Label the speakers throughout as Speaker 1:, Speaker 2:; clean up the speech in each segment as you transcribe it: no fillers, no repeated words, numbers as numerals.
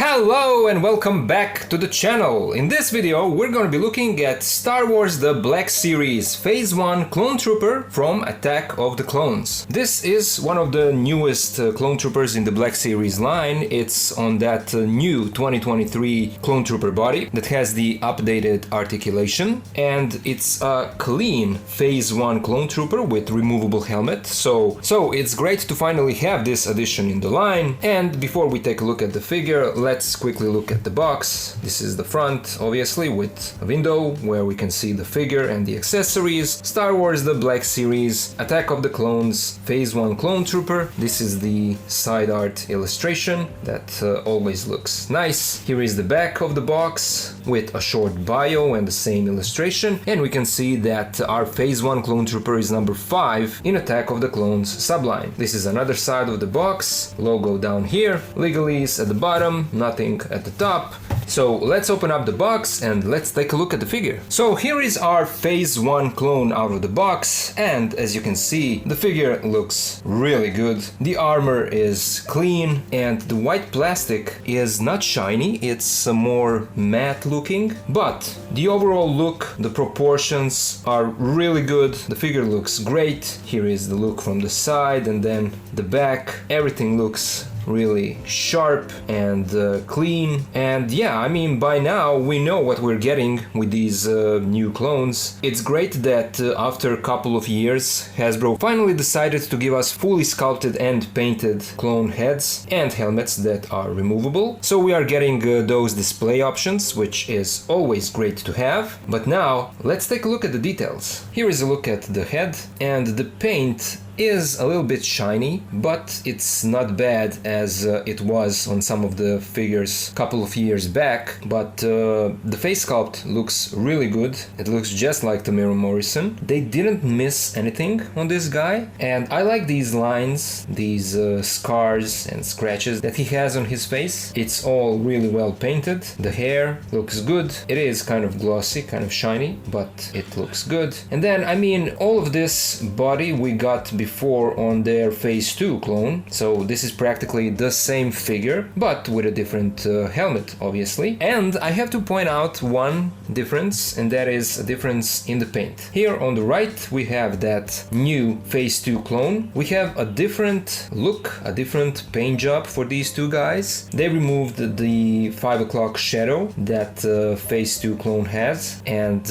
Speaker 1: Hello and welcome back to the channel. In this video we're going to be looking at Star Wars The Black Series Phase 1 Clone Trooper from Attack of the Clones. This is one of the newest Clone Troopers in the Black Series line. It's on that new 2023 Clone Trooper body that has the updated articulation, and it's a clean Phase 1 Clone Trooper with removable helmet. So it's great to finally have this addition in the line. And before we take a look at the figure, let's quickly look at the box. This is the front, obviously, with a window where we can see the figure and the accessories. Star Wars The Black Series, Attack of the Clones, Phase 1 Clone Trooper. This is the side art illustration that always looks nice. Here is the back of the box with a short bio and the same illustration. And we can see that our Phase 1 Clone Trooper is number 5 in Attack of the Clones subline. This is another side of the box, logo down here, legalese at the bottom, nothing at the top. So let's open up the box and let's take a look at the figure. So here is our Phase 1 clone out of the box, and as you can see, the figure looks really good. The armor is clean and the white plastic is not shiny, it's more matte looking, but the overall look, the proportions are really good. The figure looks great. Here is the look from the side and then the back. Everything looks really sharp and clean, and yeah, I mean, by now we know what we're getting with these new clones. It's great that after a couple of years Hasbro finally decided to give us fully sculpted and painted clone heads and helmets that are removable. So we are getting those display options, which is always great to have. But now let's take a look at the details. Here is a look at the head, and the paint is a little bit shiny, but it's not bad as it was on some of the figures a couple of years back. But the face sculpt looks really good. It looks just like Tamara Morrison. They didn't miss anything on this guy, and I like these lines, these scars and scratches that he has on his face. It's all really well painted. The hair looks good. It is kind of glossy, kind of shiny, but it looks good. And then, I mean, all of this body we got before on their Phase 2 clone, so this is practically the same figure but with a different helmet, obviously. And I have to point out one difference, and that is a difference in the paint. Here on the right we have that new Phase 2 clone. We have a different look, a different paint job for these two guys. They removed the 5 o'clock shadow that Phase 2 clone has, and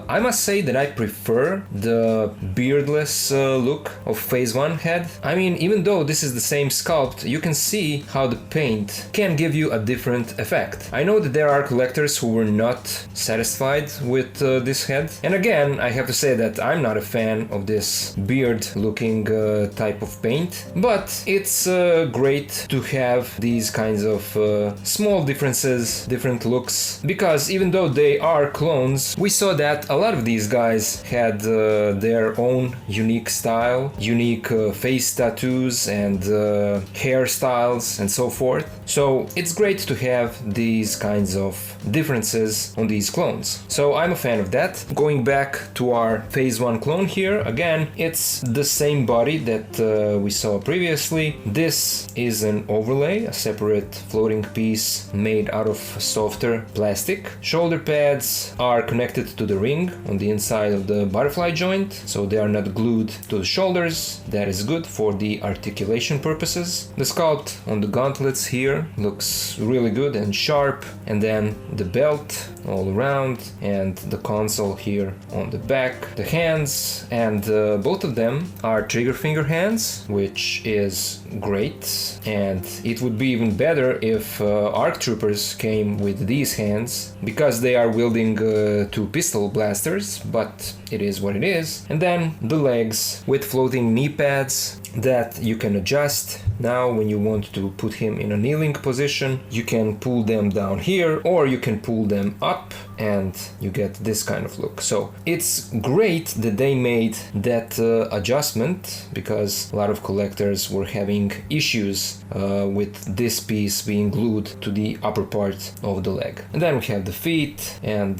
Speaker 1: I must say that I prefer the beardless look of Phase 1 head. I mean, even though this is the same sculpt, you can see how the paint can give you a different effect. I know that there are collectors who were not satisfied with this head, and again, I have to say that I'm not a fan of this beard looking type of paint, but it's great to have these kinds of small differences, different looks, because even though they are clones, we saw that a lot of these guys had their own unique style, unique face tattoos and hairstyles and so forth. So it's great to have these kinds of differences on these clones. So I'm a fan of that. Going back to our Phase 1 clone here, again, it's the same body that we saw previously. This is an overlay, a separate floating piece made out of softer plastic. Shoulder pads are connected to the ring on the inside of the butterfly joint, so they are not glued to the shoulders. That is good for the articulation purposes. The sculpt on the gauntlets here looks really good and sharp, and then the belt all around and the console here on the back. The hands, and both of them are trigger finger hands, which is great, and it would be even better if ARC troopers came with these hands, because they are wielding two pistol blasters, but it is what it is. And then the legs with floating knee pads that you can adjust. Now when you want to put him in a kneeling position, you can pull them down here, or you can pull them up and you get this kind of look. So it's great that they made that adjustment, because a lot of collectors were having issues with this piece being glued to the upper part of the leg. And then we have the feet, and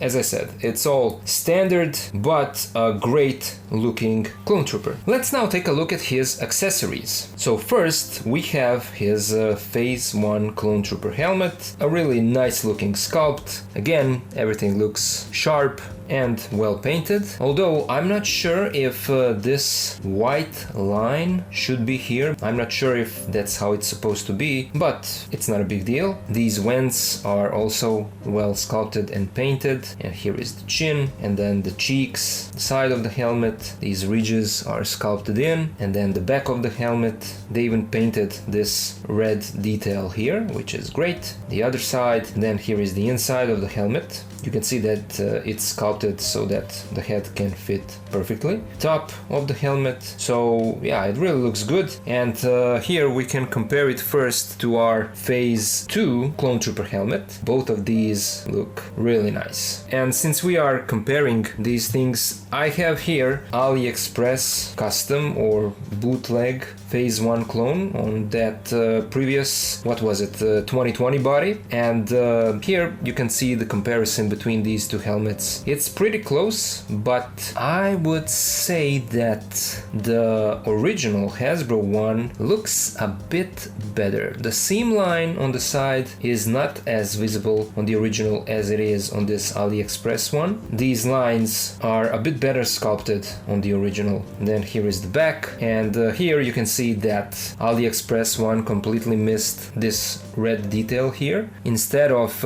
Speaker 1: as I said, it's all standard but a great looking clone trooper. Let's now take a look at his accessories. So first we have his Phase 1 clone trooper helmet, a really nice looking sculpt. Again, everything looks sharp and well painted, although I'm not sure if this white line should be here. I'm not sure if that's how it's supposed to be, but it's not a big deal. These vents are also well sculpted and painted, and here is the chin, and then the cheeks, the side of the helmet, these ridges are sculpted in, and then the back of the helmet, they even painted this red detail here, which is great. The other side, then here is the inside of the helmet. You can see that it's sculpted so that the head can fit perfectly. Top of the helmet, so yeah, it really looks good. And here we can compare it first to our Phase 2 Clone Trooper helmet. Both of these look really nice. And since we are comparing these things, I have here AliExpress custom or bootleg Phase 1 clone on that previous, what was it, 2020 body. And here you can see the comparison between these two helmets. It's pretty close, but I would say that the original Hasbro one looks a bit better. The seam line on the side is not as visible on the original as it is on this AliExpress one. These lines are a bit better sculpted on the original. And then here is the back, and here you can see that AliExpress one completely missed this red detail here. Instead of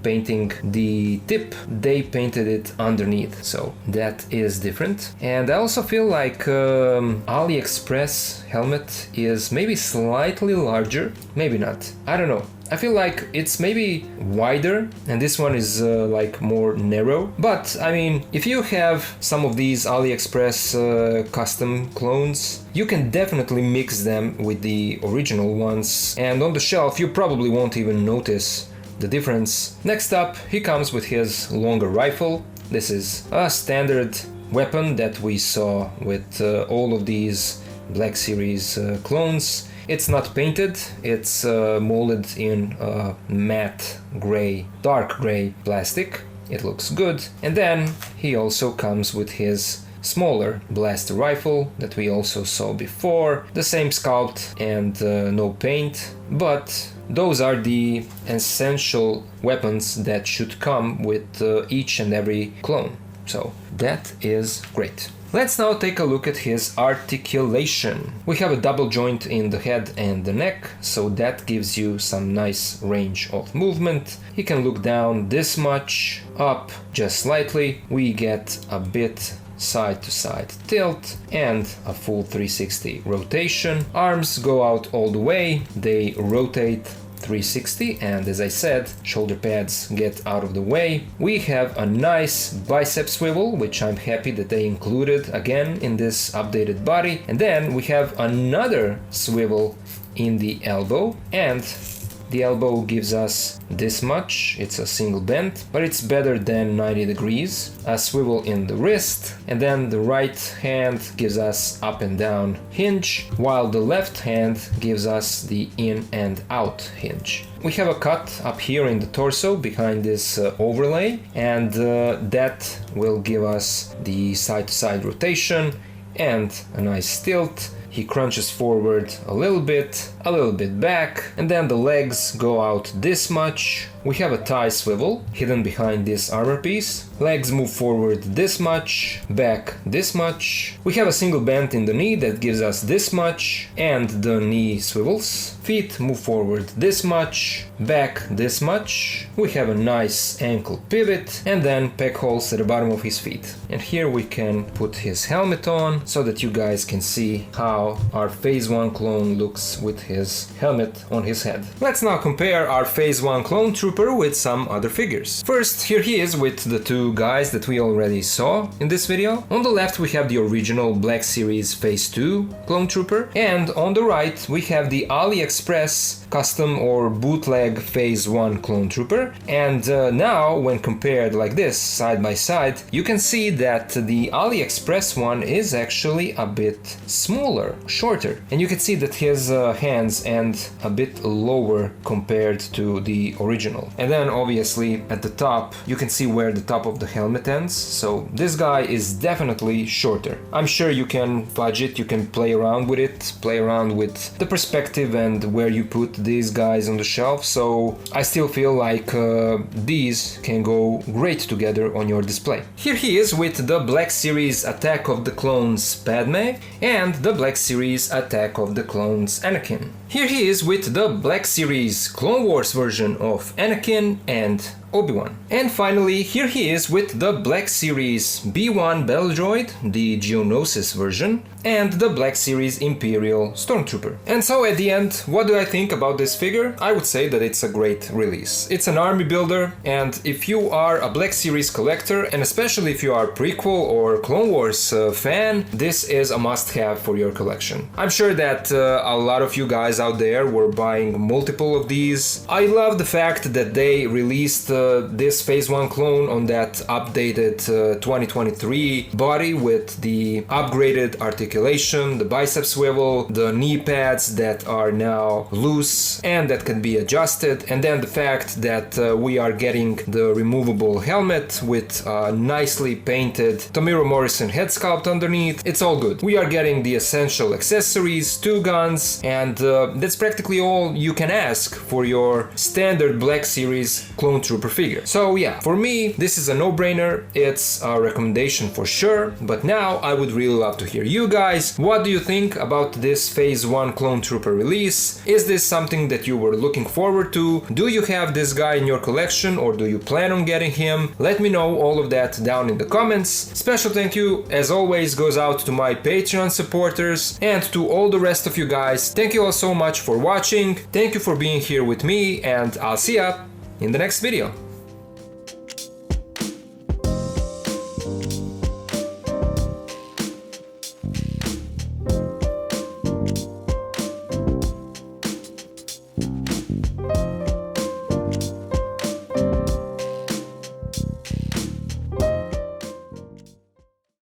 Speaker 1: painting the tip, they painted it underneath, so that is different. And I also feel like AliExpress helmet is maybe slightly larger, maybe not, I don't know. I feel like it's maybe wider and this one is like more narrow. But I mean, if you have some of these AliExpress custom clones, you can definitely mix them with the original ones, and on the shelf you probably won't even notice the difference. Next up, he comes with his longer rifle. This is a standard weapon that we saw with all of these Black Series clones. It's not painted, it's molded in matte gray, dark gray plastic. It looks good. And then he also comes with his smaller blaster rifle that we also saw before. The same sculpt and no paint, but those are the essential weapons that should come with each and every clone. So that is great. Let's now take a look at his articulation. We have a double joint in the head and the neck, so that gives you some nice range of movement. He can look down this much, up just slightly. We get a bit side to side tilt and a full 360 rotation. Arms go out all the way, they rotate 360, and as I said, shoulder pads get out of the way. We have a nice bicep swivel, which I'm happy that they included again in this updated body. And then we have another swivel in the elbow, and the elbow gives us this much. It's a single bend, but it's better than 90 degrees. A swivel in the wrist, and then the right hand gives us up and down hinge, while the left hand gives us the in and out hinge. We have a cut up here in the torso behind this overlay, and that will give us the side-to-side rotation and a nice tilt. He crunches forward a little bit back, and then the legs go out this much. We have a thigh swivel hidden behind this armor piece. Legs move forward this much, back this much. We have a single bend in the knee that gives us this much, and the knee swivels. Feet move forward this much, back this much. We have a nice ankle pivot, and then peg holes at the bottom of his feet. And here we can put his helmet on so that you guys can see how our Phase 1 clone looks with his helmet on his head. Let's now compare our Phase 1 clone trooper with some other figures. First, here he is with the two guys that we already saw in this video. On the left we have the original Black Series Phase 2 clone trooper, and on the right we have the AliExpress custom or bootleg bootleg Phase 1 Clone Trooper, and now when compared like this side by side, you can see that the AliExpress one is actually a bit smaller, shorter, and you can see that his hands end a bit lower compared to the original. And then obviously at the top you can see where the top of the helmet ends, so this guy is definitely shorter. I'm sure you can fudge it, you can play around with it, play around with the perspective and where you put these guys on the shelf, so I still feel like these can go great together on your display. Here he is with the Black Series Attack of the Clones Padme and the Black Series Attack of the Clones Anakin. Here he is with the Black Series Clone Wars version of Anakin and Obi-Wan. And finally, here he is with the Black Series B1 Battle Droid, the Geonosis version, and the Black Series Imperial Stormtrooper. And so at the end, what do I think about this figure? I would say that it's a great release. It's an army builder, and if you are a Black Series collector, and especially if you are prequel or Clone Wars fan, this is a must-have for your collection. I'm sure that a lot of you guys out there were buying multiple of these. I love the fact that they released this Phase 1 clone on that updated 2023 body with the upgraded articulation, the bicep swivel, the knee pads that are now loose and that can be adjusted, and then the fact that we are getting the removable helmet with a nicely painted Tamira Morrison head sculpt underneath. It's all good. We are getting the essential accessories, 2 guns, and that's practically all you can ask for your standard Black Series Clone Trooper figure. So yeah, for me this is a no-brainer, it's a recommendation for sure, but now I would really love to hear you guys. What do you think about this Phase 1 Clone Trooper release? Is this something that you were looking forward to? Do you have this guy in your collection or do you plan on getting him? Let me know all of that down in the comments. Special thank you as always goes out to my Patreon supporters and to all the rest of you guys. Thank you all so much for watching, thank you for being here with me, and I'll see ya in the next video.